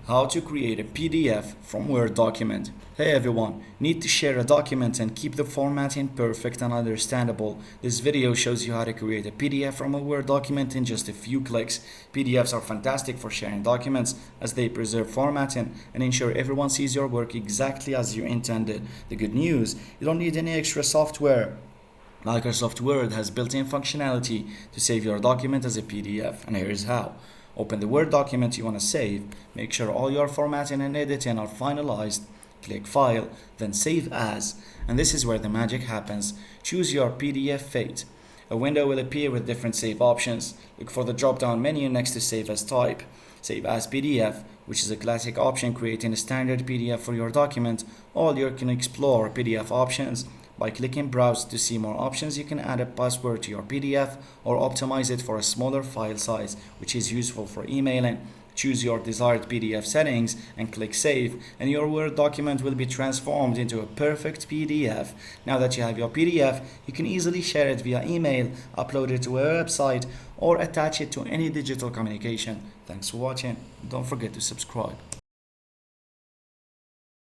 How to create a PDF from Word document. Hey everyone, need to share a document and keep the formatting perfect and understandable. This video shows you how to create a PDF from a Word document in just a few clicks. PDFs are fantastic for sharing documents as they preserve formatting and ensure everyone sees your work exactly as you intended. The good news, you don't need any extra software. Microsoft Word has built-in functionality to save your document as a PDF, and here's how. Open the Word document you want to save, make sure all your formatting and editing are finalized, click File, then Save As, and this is where the magic happens. Choose your PDF fate. A window will appear with different save options. Look for the drop-down menu next to Save As type. Save As PDF, which is a classic option creating a standard PDF for your document, or you can explore PDF options. By clicking Browse to see more options, you can add a password to your PDF or optimize it for a smaller file size, which is useful for emailing. Choose your desired PDF settings and click Save, and your Word document will be transformed into a perfect PDF. Now that you have your PDF, you can easily share it via email, upload it to a website, or attach it to any digital communication. Thanks for watching. Don't forget to subscribe.